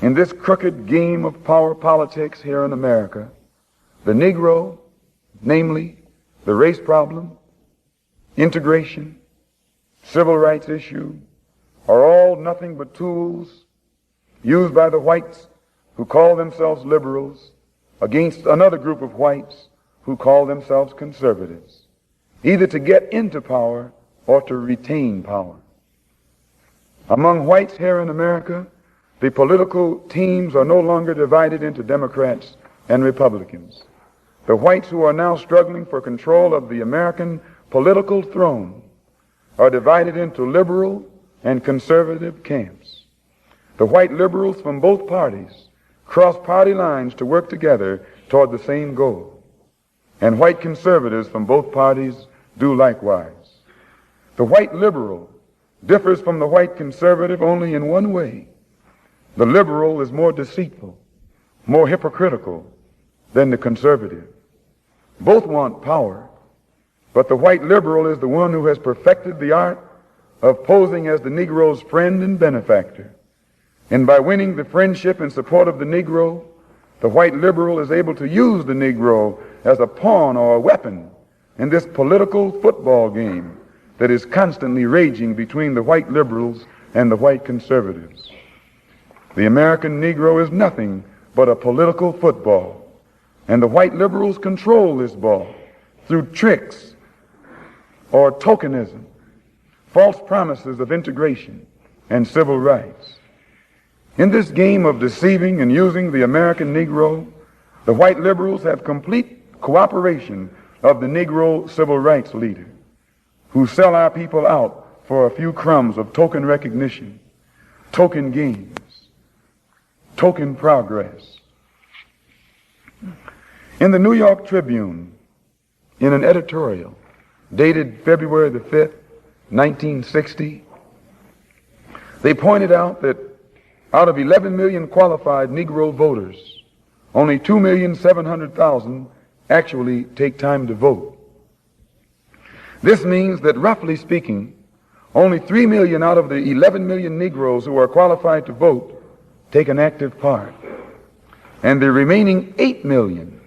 In this crooked game of power politics here in America, the Negro, namely the race problem, integration, civil rights issue, are all nothing but tools used by the whites who call themselves liberals against another group of whites who call themselves conservatives, either to get into power or to retain power. Among whites here in America, the political teams are no longer divided into Democrats and Republicans. The whites who are now struggling for control of the American political throne are divided into liberal and conservative camps. The white liberals from both parties cross party lines to work together toward the same goal, and white conservatives from both parties do likewise. The white liberal differs from the white conservative only in one way. The liberal is more deceitful, more hypocritical than the conservative. Both want power, but the white liberal is the one who has perfected the art of posing as the Negro's friend and benefactor. And by winning the friendship and support of the Negro, the white liberal is able to use the Negro as a pawn or a weapon in this political football game that is constantly raging between the white liberals and the white conservatives. The American Negro is nothing but a political football, and the white liberals control this ball through tricks or tokenism, false promises of integration and civil rights. In this game of deceiving and using the American Negro, the white liberals have complete cooperation of the Negro civil rights leader, who sell our people out for a few crumbs of token recognition, token gains, token progress. In the New York Tribune, in an editorial dated February the 5th, 1960, they pointed out that out of 11 million qualified Negro voters, only 2,700,000 actually take time to vote. This means that, roughly speaking, only 3 million out of the 11 million Negroes who are qualified to vote take an active part, and the remaining 8 million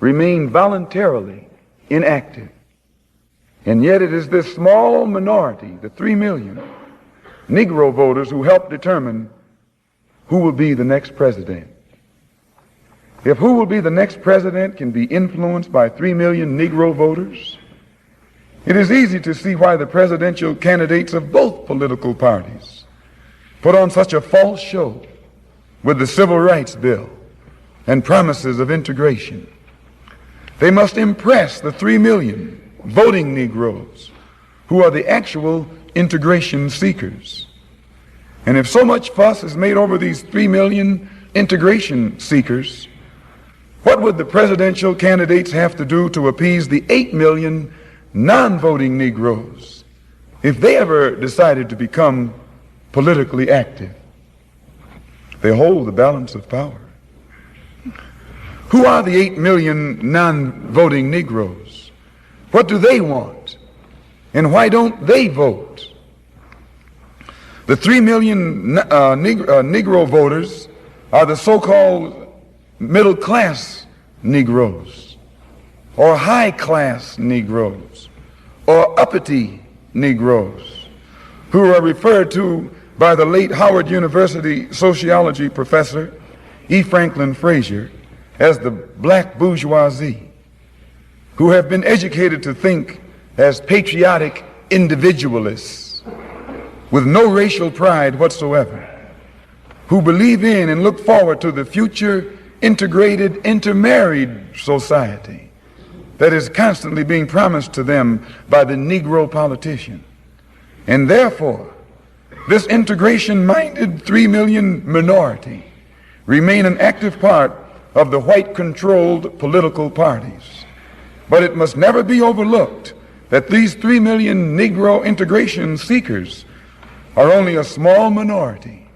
remain voluntarily inactive. And yet it is this small minority, the 3 million Negro voters, who help determine who will be the next president. If who will be the next president can be influenced by 3 million Negro voters, it is easy to see why the presidential candidates of both political parties put on such a false show with the Civil Rights Bill and promises of integration. They must impress the 3 million voting Negroes who are the actual integration seekers. And if so much fuss is made over these 3 million integration seekers, what would the presidential candidates have to do to appease the 8 million non-voting Negroes if they ever decided to become politically active? They hold the balance of power. Who are the 8 million non-voting Negroes? What do they want? And why don't they vote? The 3 million Negro voters are the so-called middle-class Negroes, or high-class Negroes, or uppity Negroes, who are referred to by the late Howard University sociology professor E. Franklin Frazier as the black bourgeoisie, who have been educated to think as patriotic individualists with no racial pride whatsoever, who believe in and look forward to the future integrated, intermarried society that is constantly being promised to them by the Negro politician. And therefore, this integration-minded 3 million minority remain an active part of the white-controlled political parties. But it must never be overlooked that these 3 million Negro integration seekers are only a small minority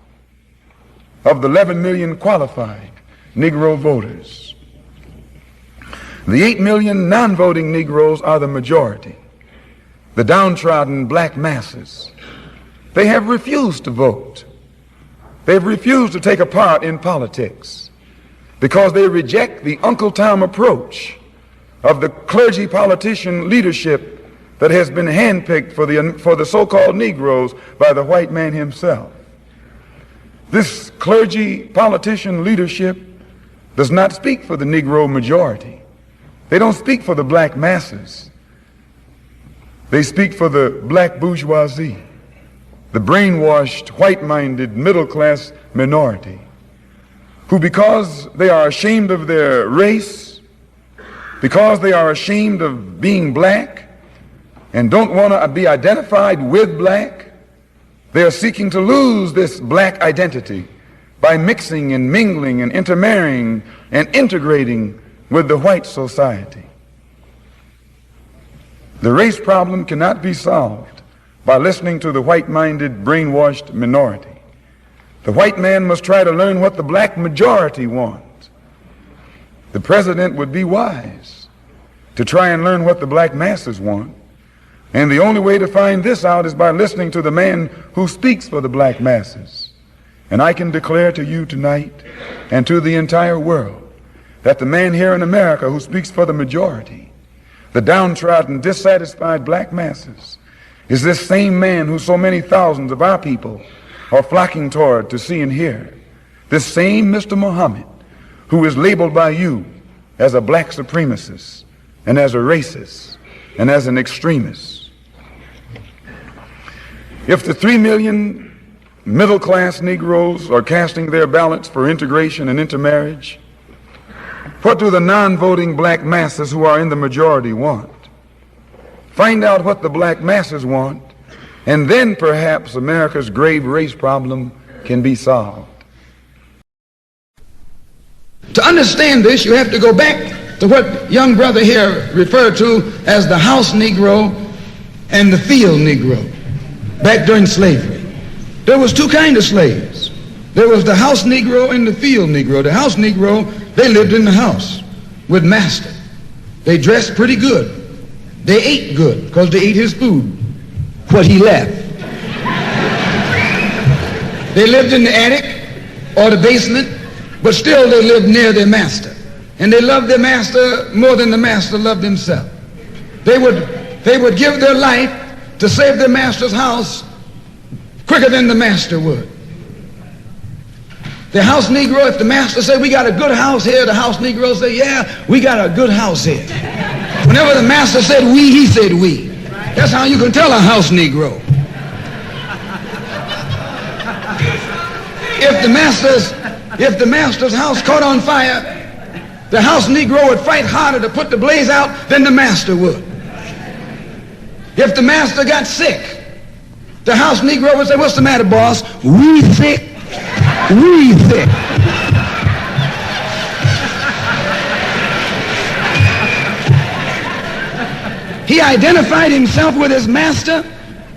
of the 11 million qualified Negro voters. The 8 million non-voting Negroes are the majority, the downtrodden black masses. They have refused to vote. They've refused to take a part in politics because they reject the Uncle Tom approach of the clergy politician leadership that has been handpicked for the so-called Negroes by the white man himself. This clergy politician leadership does not speak for the Negro majority. They don't speak for the black masses. They speak for the black bourgeoisie, the brainwashed, white-minded, middle-class minority, who, because they are ashamed of their race, because they are ashamed of being black and don't want to be identified with black, they are seeking to lose this black identity by mixing and mingling and intermarrying and integrating with the white society. The race problem cannot be solved by listening to the white-minded, brainwashed minority. The white man must try to learn what the black majority wants. The president would be wise to try and learn what the black masses want. And the only way to find this out is by listening to the man who speaks for the black masses. And I can declare to you tonight and to the entire world that the man here in America who speaks for the majority, the downtrodden, dissatisfied black masses, is this same man who so many thousands of our people are flocking toward to see and hear. This same Mr. Muhammad who is labeled by you as a black supremacist and as a racist and as an extremist. If the 3 million middle-class Negroes are casting their ballots for integration and intermarriage, what do the non-voting black masses who are in the majority want? Find out what the black masses want, and then perhaps America's grave race problem can be solved. To understand this, you have to go back to what young brother here referred to as the house Negro and the field Negro back during slavery. There was two kinds of slaves. There was the house Negro and the field Negro. The house Negro, they lived in the house with master. They dressed pretty good. They ate good because they ate his food, what he left. They lived in the attic or the basement, but still they lived near their master. And they loved their master more than the master loved himself. They would give their life to save their master's house quicker than the master would. The house Negro, if the master said, we got a good house here, the house Negro say, yeah, we got a good house here. Whenever the master said we, he said we. That's how you can tell a house Negro. If the master's house caught on fire, the house Negro would fight harder to put the blaze out than the master would. If the master got sick, the house Negro would say, what's the matter, boss? We sick. We sick. He identified himself with his master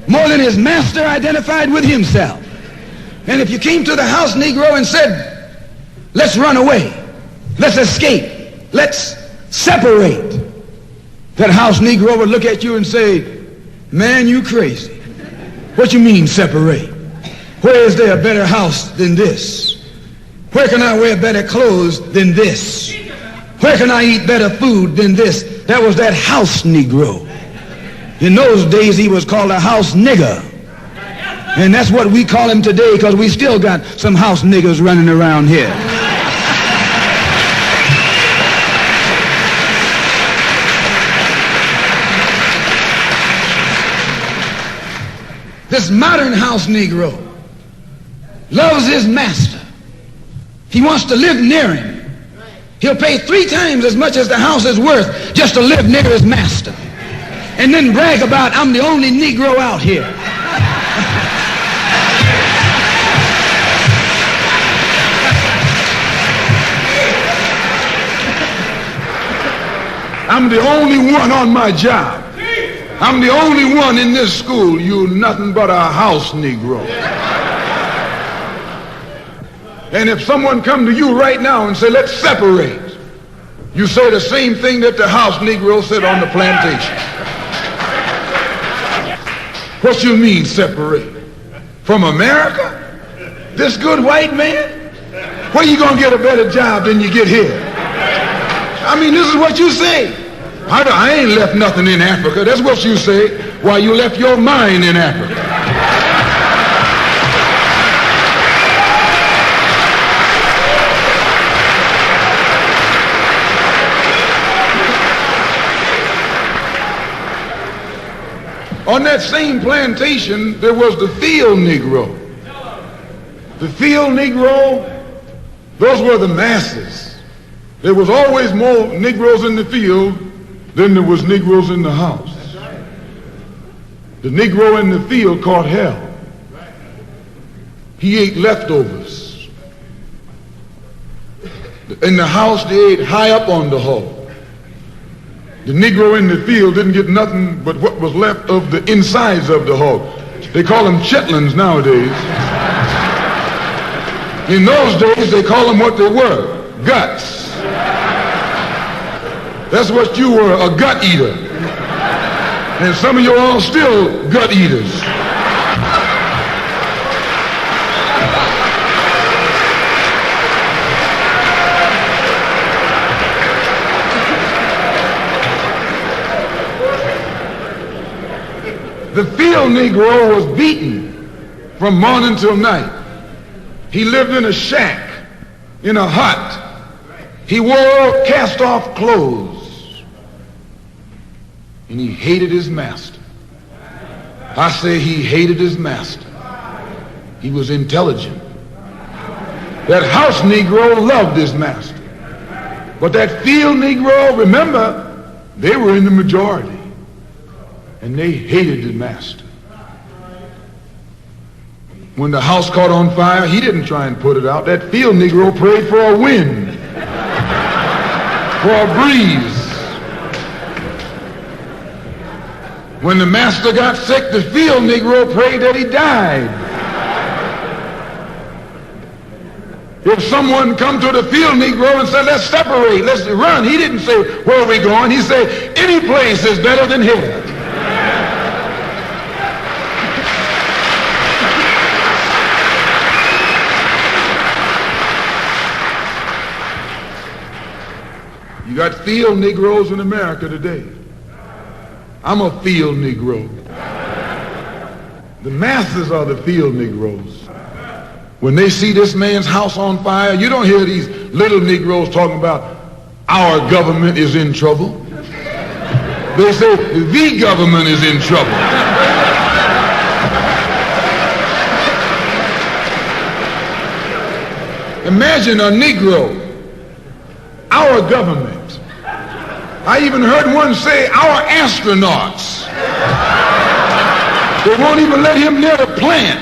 more than his master identified with himself. And if you came to the house Negro and said, let's run away, let's escape, let's separate, that house Negro would look at you and say, man, you crazy. What you mean separate? Where is there a better house than this? Where can I wear better clothes than this? Where can I eat better food than this? That was that house Negro. In those days, he was called a house nigger. And that's what we call him today because we still got some house niggers running around here. This modern house Negro loves his master. He wants to live near him. He'll pay 3 times as much as the house is worth just to live near his master. And then brag about, I'm the only Negro out here. I'm the only one on my job. I'm the only one in this school. You nothing but a house Negro. And if someone come to you right now and say, let's separate, you say the same thing that the house Negro said on the plantation. What you mean separate? From America? This good white man? Where you gonna get a better job than you get here? I mean, this is what you say. I ain't left nothing in Africa. That's what you say. Why, you left your mind in Africa. On that same plantation, there was the field Negro. The field Negro, those were the masses. There was always more Negroes in the field than there was Negroes in the house. The Negro in the field caught hell. He ate leftovers. In the house, they ate high up on the hog. The Negro in the field didn't get nothing but what was left of the insides of the hog. They call them chitlins nowadays. In those days, they call them what they were, guts. That's what you were, a gut eater. And some of you all still gut eaters. The field Negro was beaten from morning till night. He lived in a shack, in a hut. He wore cast-off clothes. And he hated his master. I say he hated his master. He was intelligent. That house Negro loved his master. But that field Negro, remember, they were in the majority. And they hated the master. When the house caught on fire, he didn't try and put it out. That field Negro prayed for a wind, for a breeze. When the master got sick, the field Negro prayed that he died. If someone come to the field Negro and said, let's separate, let's run, he didn't say, where are we going? He said, any place is better than here. You got field Negroes in America today. I'm a field Negro. The masses are the field Negroes. When they see this man's house on fire, you don't hear these little Negroes talking about our government is in trouble. They say the government is in trouble. Imagine a Negro, our government. I even heard one say, our astronauts. They won't even let him near the plant.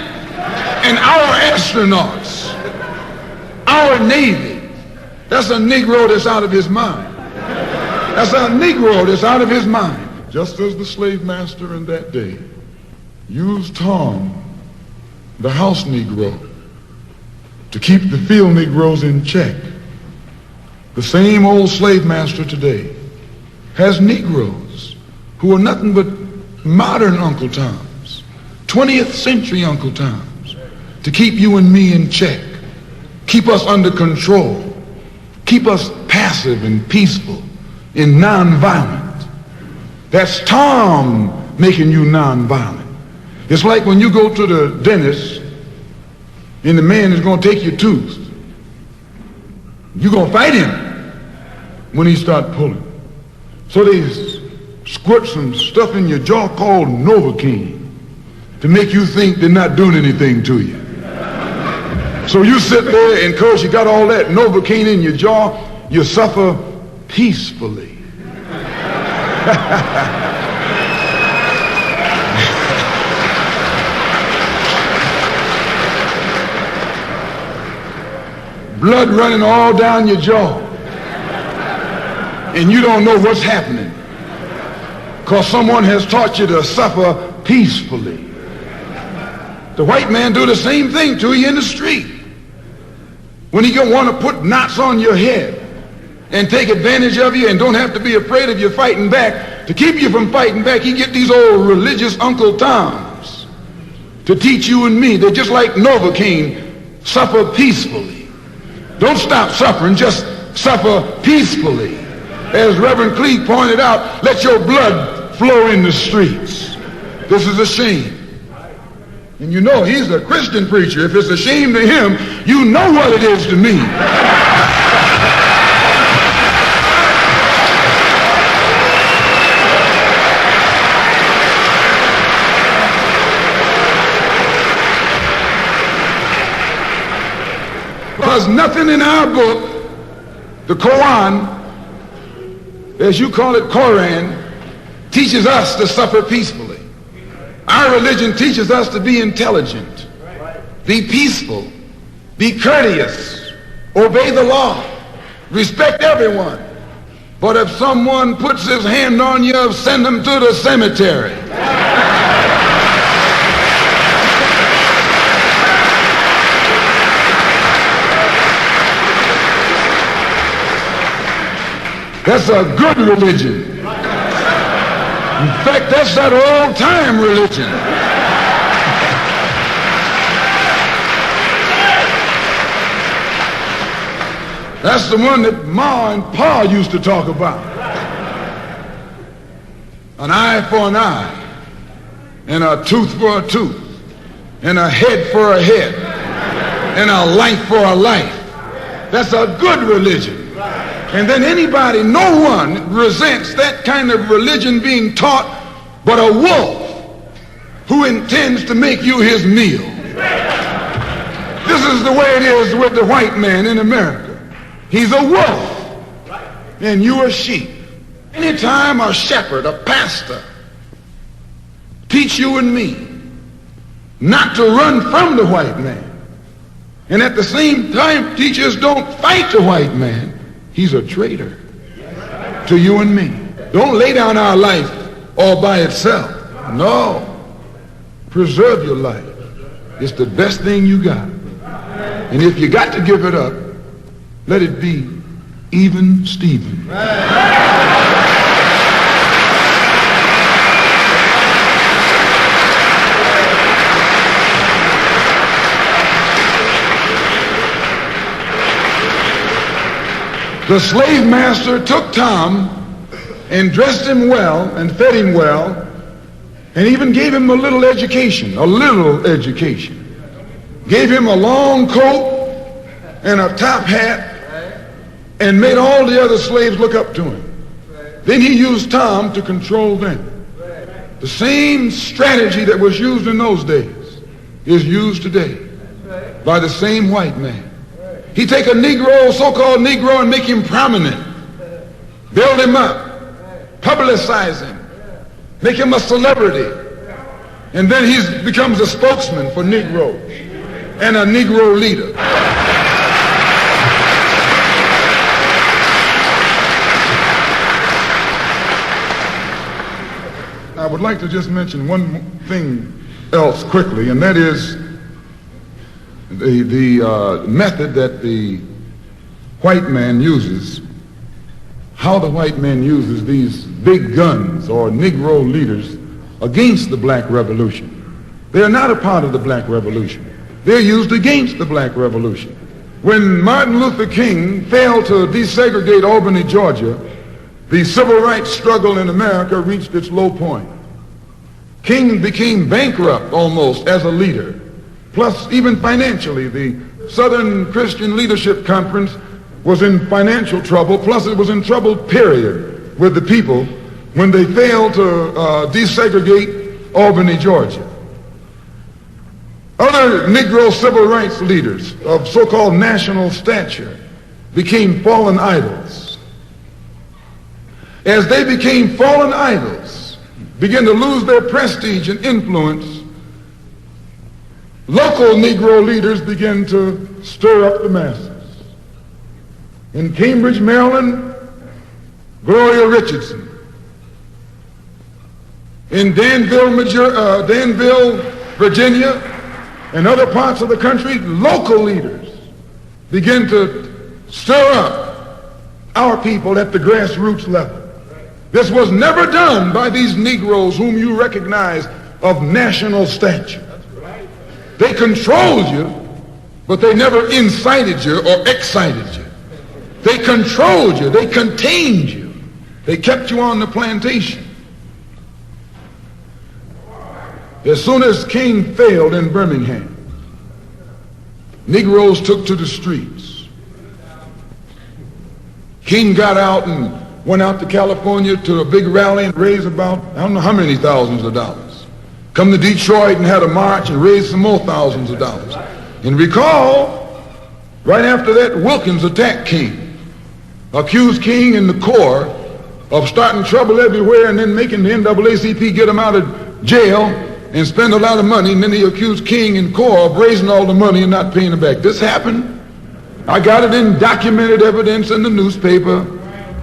And our astronauts, our Navy, that's a Negro that's out of his mind. That's a Negro that's out of his mind. Just as the slave master in that day used Tom, the house Negro, to keep the field Negroes in check, the same old slave master today has Negroes who are nothing but modern Uncle Toms, 20th century Uncle Toms, to keep you and me in check, keep us under control, keep us passive and peaceful and nonviolent. That's Tom making you nonviolent. It's like when you go to the dentist and the man is going to take your tooth. You're going to fight him when he start pulling. So they squirt some stuff in your jaw called Novocaine to make you think they're not doing anything to you. So you sit there and because you got all that Novocaine in your jaw, you suffer peacefully. Blood running all down your jaw. And you don't know what's happening because someone has taught you to suffer peacefully. The white man do the same thing to you in the street. When he gonna want to put knots on your head and take advantage of you and don't have to be afraid of you fighting back, to keep you from fighting back, he get these old religious Uncle Toms to teach you and me. They're just like Novocaine suffer peacefully. Don't stop suffering, just suffer peacefully. As Reverend Cleek pointed out, let your blood flow in the streets. This is a shame. And you know he's a Christian preacher. If it's a shame to him, you know what it is to me. Because nothing in our book, the Quran, as you call it, Koran, teaches us to suffer peacefully. Our religion teaches us to be intelligent, be peaceful, be courteous, obey the law, respect everyone. But if someone puts his hand on you, send him to the cemetery. That's a good religion. In fact, that's that old-time religion. That's the one that Ma and Pa used to talk about. An eye for an eye, and a tooth for a tooth, and a head for a head, and a life for a life. That's a good religion. And then anybody, no one resents that kind of religion being taught but a wolf who intends to make you his meal. This is the way it is with the white man in America. He's a wolf and you are sheep. Anytime a shepherd, a pastor, teach you and me not to run from the white man, and at the same time teach us don't fight the white man, he's a traitor to you and me. Don't lay down our life all by itself. No. Preserve your life. It's the best thing you got. And if you got to give it up, let it be even Stephen. The slave master took Tom and dressed him well and fed him well and even gave him a little education. Gave him a long coat and a top hat and made all the other slaves look up to him. Then he used Tom to control them. The same strategy that was used in those days is used today by the same white man. He take a Negro, so-called Negro, and make him prominent. Build him up. Publicize him. Make him a celebrity. And then he becomes a spokesman for Negro and a Negro leader. I would like to just mention one thing else quickly, and that is the method that the white man uses, how the white man uses these big guns or Negro leaders against the black revolution. They're not a part of the black revolution. They're used against the black revolution. When Martin Luther King failed to desegregate Albany, Georgia, the civil rights struggle in America reached its low point. King became bankrupt almost as a leader. Plus, even financially, the Southern Christian Leadership Conference was in financial trouble, plus it was in trouble, period, with the people when they failed to desegregate Albany, Georgia. Other Negro civil rights leaders of so-called national stature became fallen idols. As they became fallen idols, began to lose their prestige and influence, local Negro leaders began to stir up the masses. In Cambridge, Maryland, Gloria Richardson. In Danville, Virginia, and other parts of the country, local leaders began to stir up our people at the grassroots level. This was never done by these Negroes whom you recognize of national stature. They controlled you, but they never incited you or excited you. They controlled you. They contained you. They kept you on the plantation. As soon as King failed in Birmingham, Negroes took to the streets. King got out and went out to California to a big rally and raised about, I don't know how many thousands of dollars. Come to Detroit and had a march and raised some more thousands of dollars. And recall, right after that, Wilkins attacked King, accused King and the Corps of starting trouble everywhere and then making the NAACP get him out of jail and spend a lot of money, and then he accused King and Corps of raising all the money and not paying it back. This happened. I got it in documented evidence in the newspaper.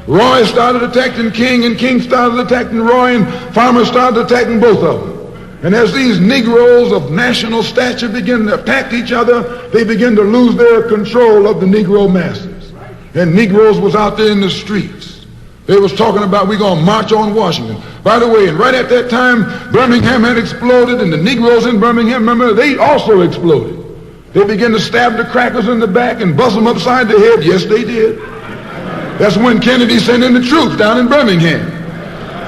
Roy started attacking King, and King started attacking Roy, and Farmer started attacking both of them. And as these Negroes of national stature begin to attack each other, they begin to lose their control of the Negro masses. And Negroes was out there in the streets. They was talking about, we're going to march on Washington. By the way, and right at that time, Birmingham had exploded, and the Negroes in Birmingham, remember, they also exploded. They began to stab the crackers in the back and bust them upside the head. Yes, they did. That's when Kennedy sent in the troops down in Birmingham.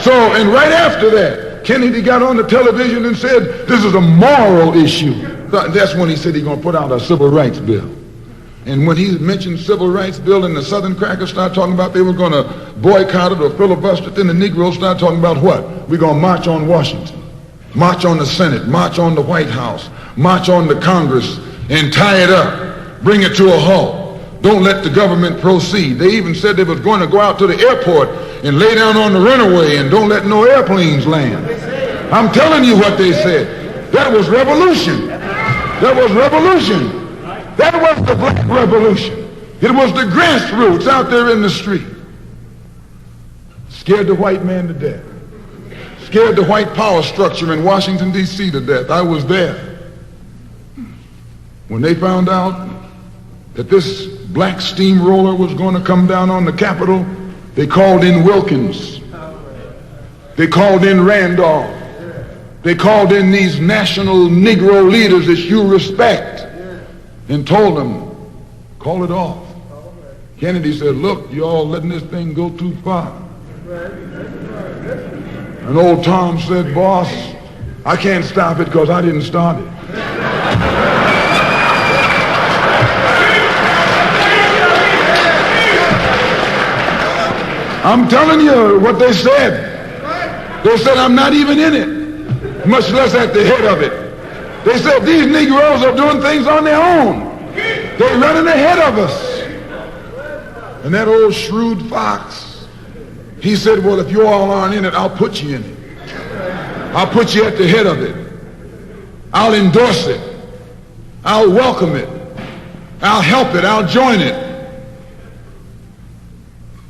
So, and right after that, Kennedy got on the television and said, this is a moral issue. That's when he said he's going to put out a civil rights bill. And when he mentioned civil rights bill and the Southern crackers started talking about they were going to boycott it or filibuster it, then the Negroes started talking about what? We're going to march on Washington, march on the Senate, march on the White House, march on the Congress, and tie it up, bring it to a halt. Don't let the government proceed. They even said they was going to go out to the airport and lay down on the runway and don't let no airplanes land. I'm telling you what they said. That was revolution. That was revolution. That was the black revolution. It was the grassroots out there in the street. Scared the white man to death. Scared the white power structure in Washington, D.C. to death. I was there. When they found out that this black steamroller was going to come down on the Capitol, they called in Wilkins. They called in Randolph. They called in these national Negro leaders that you respect and told them, call it off. Kennedy said, look, you all letting this thing go too far. And old Tom said, boss, I can't stop it because I didn't start it. I'm telling you what they said. They said, I'm not even in it, much less at the head of it. They said, these Negroes are doing things on their own. They're running ahead of us. And that old shrewd fox, he said, well, if you all aren't in it, I'll put you in it. I'll put you at the head of it. I'll endorse it. I'll welcome it. I'll help it. I'll join it.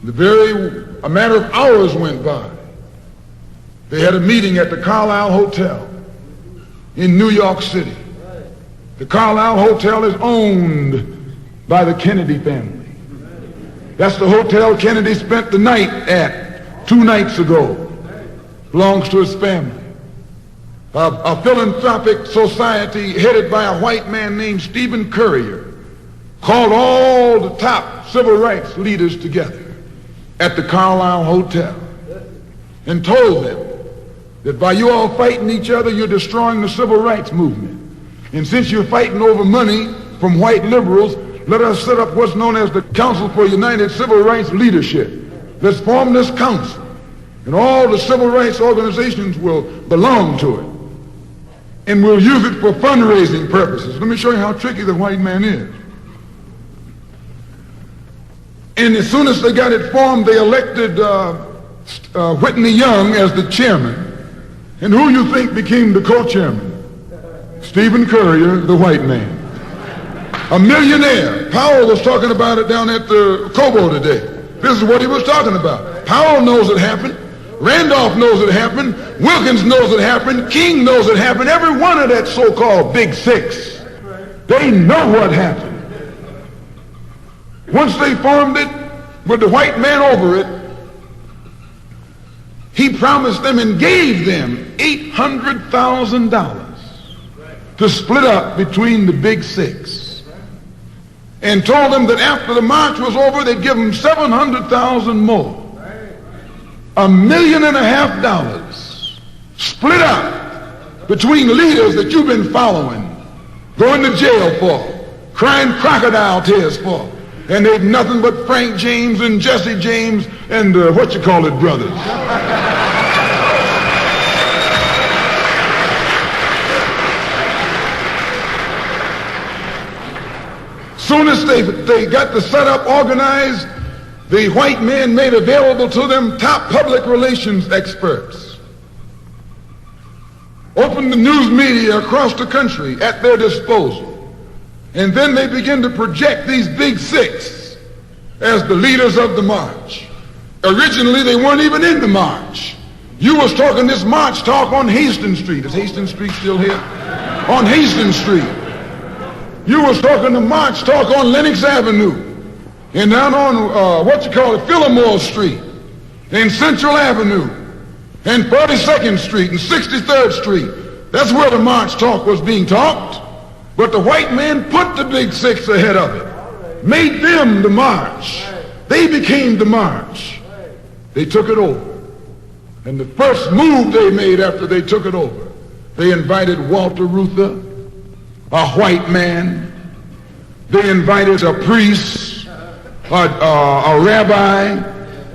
A matter of hours went by. They had a meeting at the Carlisle Hotel in New York City. The Carlisle Hotel is owned by the Kennedy family. That's the hotel Kennedy spent the night at 2 nights ago. Belongs to his family. A philanthropic society headed by a white man named Stephen Currier called all the top civil rights leaders together at the Carlisle Hotel and told them that by you all fighting each other, you're destroying the civil rights movement. And since you're fighting over money from white liberals, let us set up what's known as the Council for United Civil Rights Leadership. Let's form this council, and all the civil rights organizations will belong to it. And we'll use it for fundraising purposes. Let me show you how tricky the white man is. And as soon as they got it formed, they elected Whitney Young as the chairman. And who you think became the co-chairman? Stephen Currier, the white man. A millionaire. Powell was talking about it down at the Cobo today. This is what he was talking about. Powell knows it happened. Randolph knows it happened. Wilkins knows it happened. King knows it happened. Every one of that so-called Big Six. They know what happened. Once they formed it with the white man over it, he promised them and gave them $800,000 to split up between the Big Six. and told them that after the march was over, they'd give them 700,000 more. $1.5 million split up between leaders that you've been following, going to jail for, crying crocodile tears for, and they've nothing but Frank James and Jesse James and brothers. Soon as they got the setup organized, the white men made available to them top public relations experts, opened the news media across the country at their disposal, and then they began to project these big six as the leaders of the march. Originally, they weren't even in the march. You was talking this march talk on Hastings Street. Is Hastings Street still here? On Hastings Street. You was talking the march talk on Lenox Avenue, and down on Fillmore Street, and Central Avenue, and 42nd Street, and 63rd Street. That's where the march talk was being talked. But the white man put the big six ahead of it, made them the march. They became the march. They took it over. And the first move they made after they took it over, they invited Walter Reuther, a white man. They invited a priest, a rabbi,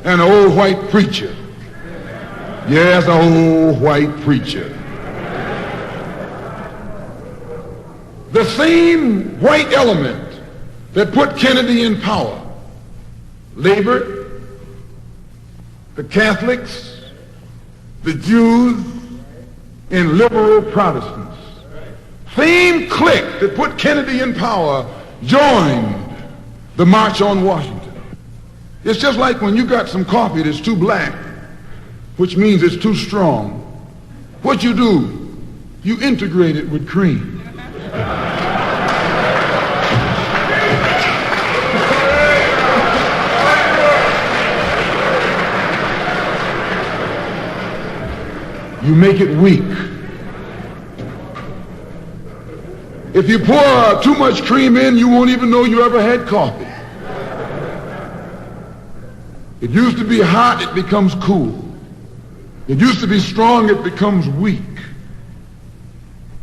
and an old white preacher. Yes, an old white preacher. The same white element that put Kennedy in power labored, the Catholics, the Jews, and liberal Protestants. Same clique that put Kennedy in power joined the March on Washington. It's just like when you got some coffee that's too black, which means it's too strong. What you do, you integrate it with cream. You make it weak. If you pour too much cream in, you won't even know you ever had coffee. It used to be hot, it becomes cool. It used to be strong, it becomes weak.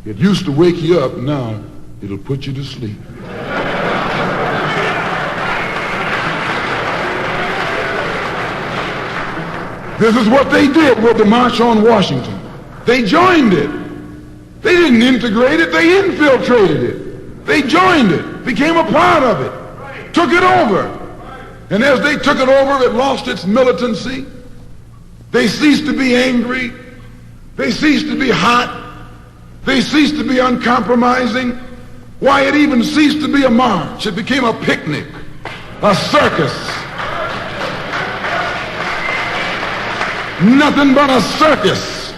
It used to wake you up, now it'll put you to sleep. This is what they did with the March on Washington. They joined it. They didn't integrate it, they infiltrated it. They joined it, became a part of it, took it over. And as they took it over, it lost its militancy. They ceased to be angry. They ceased to be hot. They ceased to be uncompromising. Why, it even ceased to be a march. It became a picnic, a circus. Nothing but a circus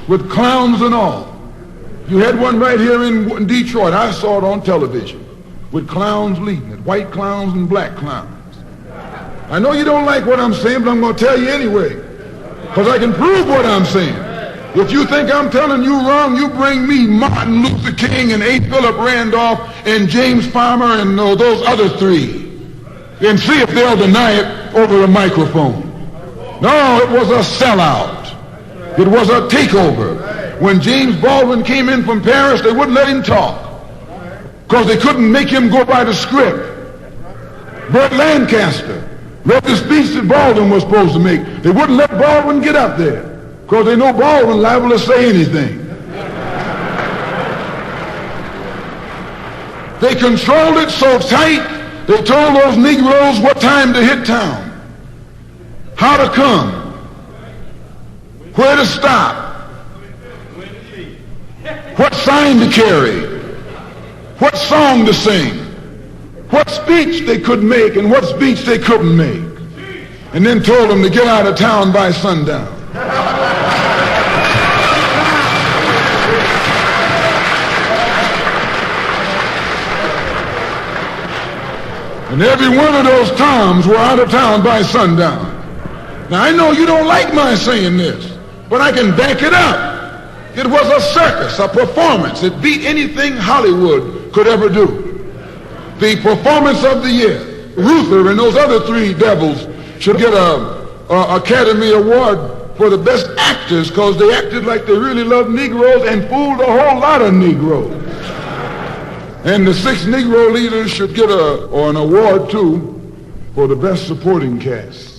with clowns and all. You had one right here in Detroit. I saw it on television with clowns leading it, white clowns and black clowns. I know you don't like what I'm saying, but I'm going to tell you anyway, because I can prove what I'm saying. If you think I'm telling you wrong, you bring me Martin Luther King and A. Philip Randolph and James Farmer and those other three, and see if they'll deny it over a microphone. No, it was a sellout. It was a takeover. When James Baldwin came in from Paris, they wouldn't let him talk because they couldn't make him go by the script. Burt Lancaster read the speech that Baldwin was supposed to make. They wouldn't let Baldwin get up there because they know Baldwin liable to say anything. They controlled it so tight, they told those Negroes what time to hit town, how to come, where to stop, what sign to carry, what song to sing, what speech they could make and what speech they couldn't make, and then told them to get out of town by sundown. And every one of those Toms were out of town by sundown. Now, I know you don't like my saying this, but I can back it up. It was a circus, a performance. It beat anything Hollywood could ever do. the performance of the year. Ruther and those other three devils should get a Academy Award for the best actors because they acted like they really loved Negroes and fooled a whole lot of Negroes. And the 6 Negro leaders should get an award too for the best supporting cast.